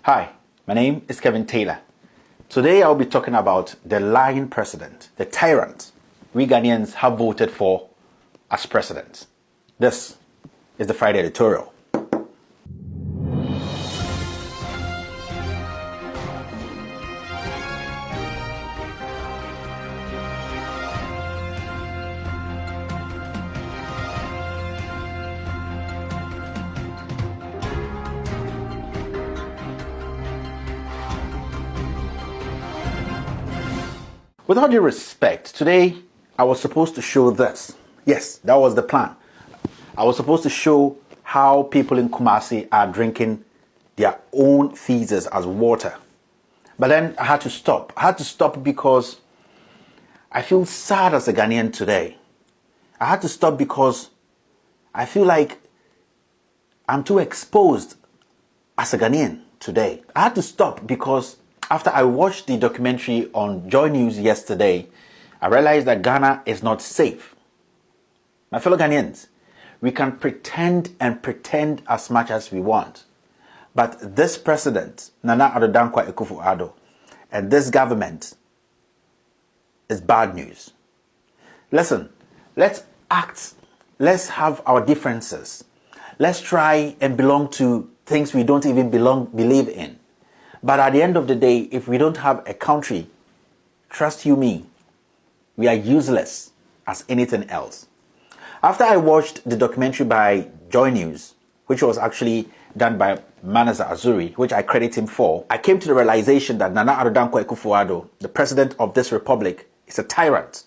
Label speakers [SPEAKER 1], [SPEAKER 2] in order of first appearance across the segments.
[SPEAKER 1] Hi, my name is Kevin Taylor. Today I'll be talking about the lying president, the tyrant we Ghanaians have voted for as president. This is the Friday editorial. With all due respect, today I was supposed to show this. Yes, that was the plan. I was supposed to show how people in Kumasi are drinking their own feces as water. But then I had to stop. I had to stop because I feel sad as a Ghanaian today. I had to stop because I feel like I'm too exposed as a Ghanaian today. I had to stop because after I watched the documentary on Joy News yesterday, I realized that Ghana is not safe. My fellow Ghanaians, we can pretend and pretend as much as we want. But this president, Nana Addo Dankwa Akufo-Addo, and this government is bad news. Listen, let's act, let's have our differences. Let's try and belong to things we don't even believe in. But at the end of the day, if we don't have a country, trust you me, we are useless as anything else. After I watched the documentary by Joy News, which was actually done by Manasseh Azuri, which I credit him for, I came to the realization that Nana Addo Dankwa Akufo-Addo, the president of this republic, is a tyrant.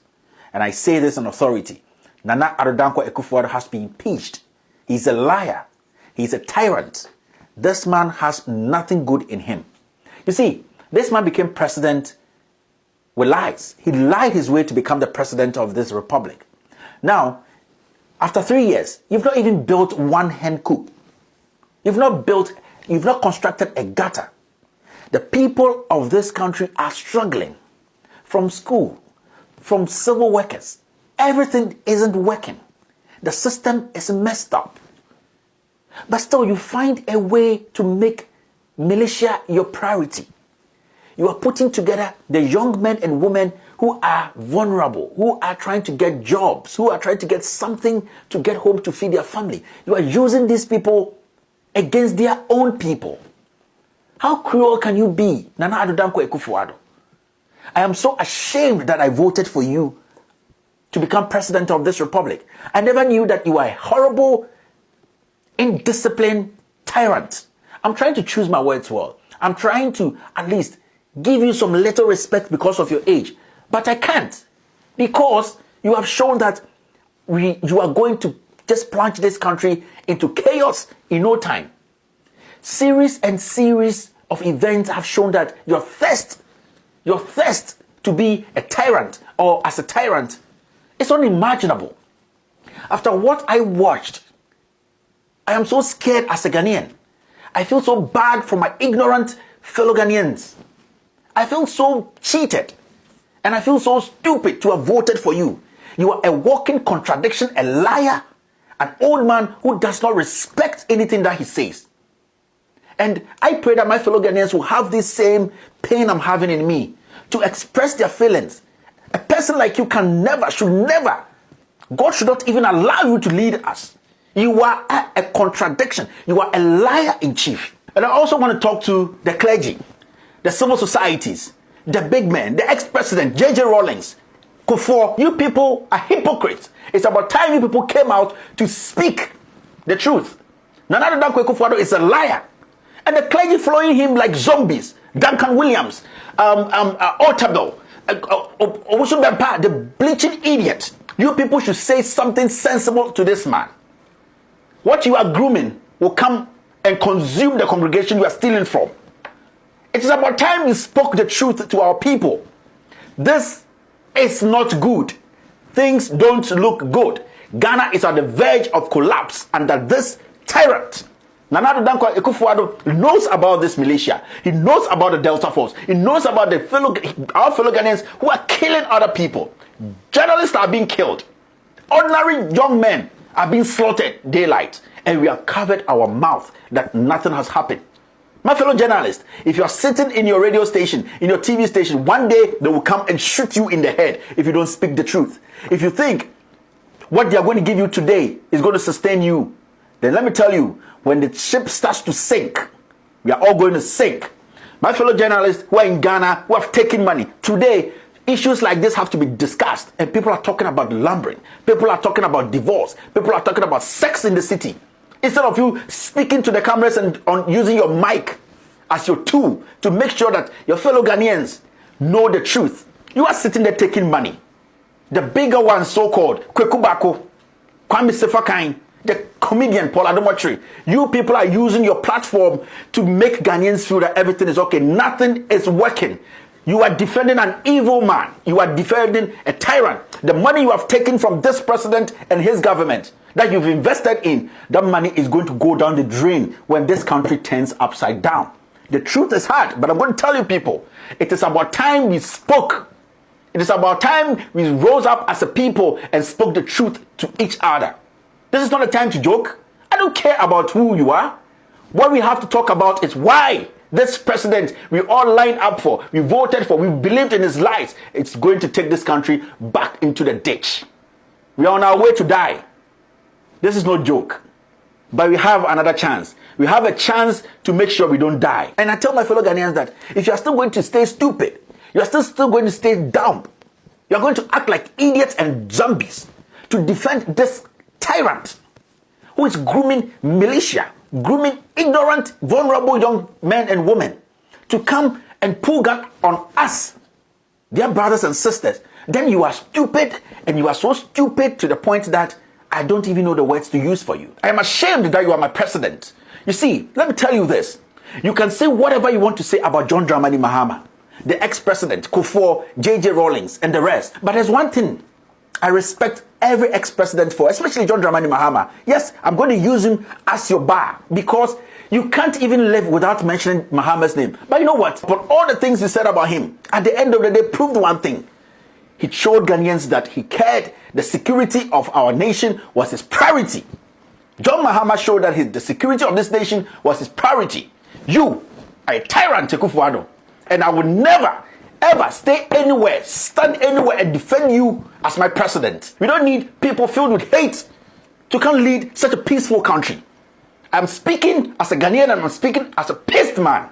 [SPEAKER 1] And I say this on authority. Nana Addo Dankwa Akufo-Addo has to be impeached. He's a liar. He's a tyrant. This man has nothing good in him. You see, this man became president with lies. He lied his way to become the president of this republic. Now, after 3 years, you've not even built one hen coop. You've not constructed a gutter. The people of this country are struggling. From school, from civil workers, everything isn't working. The system is messed up. But still, you find a way to make militia your priority. You are putting together the young men and women who are vulnerable, who are trying to get jobs, who are trying to get something to get home to feed their family. You are using these people against their own people. How cruel can you be, Nana Addo Dankwa Akufo-Addo? I am so ashamed that I voted for you to become president of this republic. I never knew that you are a horrible, indisciplined tyrant. I'm trying to choose my words well. I'm trying to at least give you some little respect because of your age. But I can't. Because you have shown that you are going to just plunge this country into chaos in no time. Series and series of events have shown that your thirst to be a tyrant or as a tyrant is unimaginable. After what I watched, I am so scared as a Ghanaian. I feel so bad for my ignorant fellow Ghanaians. I feel so cheated. And I feel so stupid to have voted for you. You are a walking contradiction, a liar, an old man who does not respect anything that he says. And I pray that my fellow Ghanaians will have this same pain I'm having in me to express their feelings. A person like you should never, God should not even allow you to lead us. You are a contradiction. You are a liar in chief. And I also want to talk to the clergy, the civil societies, the big men, the ex-president, J.J. Rawlings. Kufuor, you people are hypocrites. It's about time you people came out to speak the truth. Nana Addo Dankwa Akufo-Addo is a liar. And the clergy following him like zombies. Duncan Williams, Otabel, Owusu Bempah, the bleaching idiot. You people should say something sensible to this man. What you are grooming will come and consume the congregation you are stealing from. It is about time you spoke the truth to our people. This is not good. Things don't look good. Ghana is on the verge of collapse under this tyrant. Nana Addo Dankwa Akufo-Addo knows about this militia. He knows about the Delta Force. He knows about our fellow Ghanaians who are killing other people. Journalists are being killed. Ordinary young men are being slaughtered daylight. And we have covered our mouth that nothing has happened. My fellow journalists, if you are sitting in your radio station, in your TV station, one day they will come and shoot you in the head if you don't speak the truth. If you think what they are going to give you today is going to sustain you, then let me tell you, when the ship starts to sink, we are all going to sink. My fellow journalists who are in Ghana, who have taken money, today, issues like this have to be discussed. And people are talking about lumbering. People are talking about divorce. People are talking about sex in the city. Instead of you speaking to the cameras and using your mic as your tool to make sure that your fellow Ghanaians know the truth, you are sitting there taking money. The bigger ones, so-called, Kweku Bako, Kwame Sefakai, the comedian Paul Adomotri, you people are using your platform to make Ghanaians feel that everything is okay. Nothing is working. You are defending an evil man. You are defending a tyrant. The money you have taken from this president and his government that you've invested in, that money is going to go down the drain when this country turns upside down. The truth is hard, but I'm going to tell you people, it is about time we spoke. It is about time we rose up as a people and spoke the truth to each other. This is not a time to joke. I don't care about who you are. What we have to talk about is why this president we all lined up for, we voted for, we believed in his lies, it's going to take this country back into the ditch. We are on our way to die. This is no joke. But we have another chance. We have a chance to make sure we don't die. And I tell my fellow Ghanaians that if you are still going to stay stupid, you are still going to stay dumb, you are going to act like idiots and zombies to defend this tyrant who is grooming militia, grooming ignorant, vulnerable young men and women to come and pull gun on us, their brothers and sisters, then you are stupid, and you are so stupid to the point that I don't even know the words to use for you. I am ashamed that you are my president. You see, let me tell you this. You can say whatever you want to say about John Dramani Mahama, the ex-president, Kufuor, J.J. Rawlings, and the rest. But there's one thing I respect every ex-president for, especially John Dramani Mahama. Yes, I'm going to use him as your bar because you can't even live without mentioning Mahama's name. But you know what? But all the things he said about him, at the end of the day, proved one thing. He showed Ghanaians that he cared. The security of our nation was his priority. John Mahama showed that the security of this nation was his priority. You are a tyrant, Akufo-Addo, and I will never, ever stay anywhere, stand anywhere and defend you as my president. We don't need people filled with hate to come lead such a peaceful country. I'm speaking as a Ghanaian and I'm speaking as a pissed man.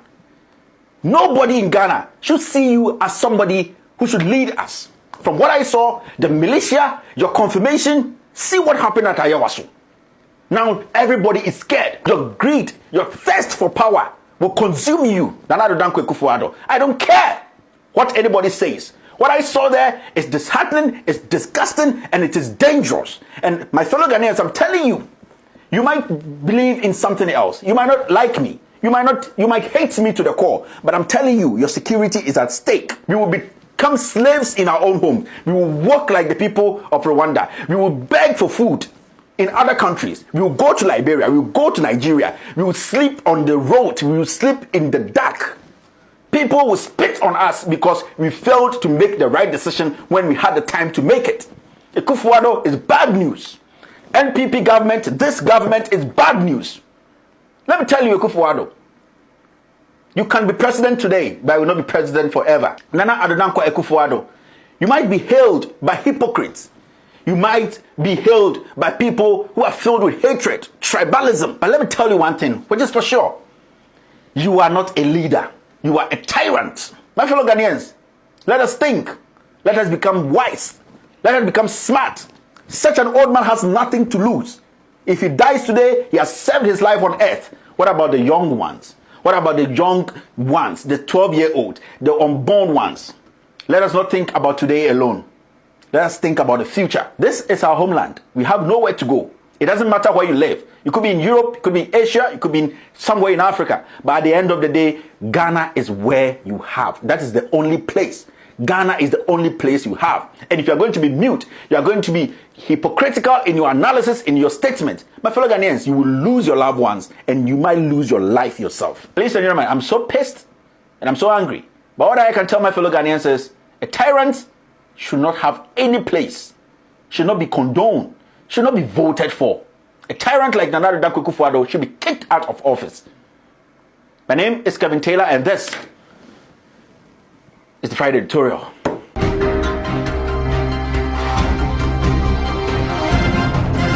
[SPEAKER 1] Nobody in Ghana should see you as somebody who should lead us. From what I saw, the militia, your confirmation, see what happened at Ayawaso. Now everybody is scared. Your greed, your thirst for power will consume you. Nana Addo Dankwa Akufo-Addo. I don't care what anybody says. What I saw there is disheartening, it's disgusting, and it is dangerous. And my fellow Ghanaians, I'm telling you, you might believe in something else. You might not like me. You might hate me to the core. But I'm telling you, your security is at stake. We will become slaves in our own home. We will walk like the people of Rwanda. We will beg for food in other countries. We will go to Liberia. We will go to Nigeria. We will sleep on the road. We will sleep in the dark. People will spit on us because we failed to make the right decision when we had the time to make it. Akufo-Addo is bad news. NPP government, this government is bad news. Let me tell you, Akufo-Addo, you can be president today, but I will not be president forever. Nana Addo Dankwa Akufo-Addo, you might be hailed by hypocrites. You might be hailed by people who are filled with hatred, tribalism. But let me tell you one thing, which is for sure. You are not a leader. You are a tyrant. My fellow Ghanaians, let us think. Let us become wise. Let us become smart. Such an old man has nothing to lose. If he dies today, he has served his life on earth. What about the young ones? What about the young ones, the 12-year-old, the unborn ones? Let us not think about today alone. Let us think about the future. This is our homeland. We have nowhere to go. It doesn't matter where you live. You could be in Europe, you could be in Asia, you could be in somewhere in Africa. But at the end of the day, Ghana is where you have. That is the only place. Ghana is the only place you have. And if you are going to be mute, you are going to be hypocritical in your analysis, in your statement, my fellow Ghanaians, you will lose your loved ones and you might lose your life yourself. Ladies and gentlemen, I'm so pissed and I'm so angry. But what I can tell my fellow Ghanaians is a tyrant should not have any place, should not be condoned, should not be voted for. A tyrant like Nana Addo Dankwa Akufo-Addo should be kicked out of office. My name is Kevin Taylor, and this is the Friday Editorial.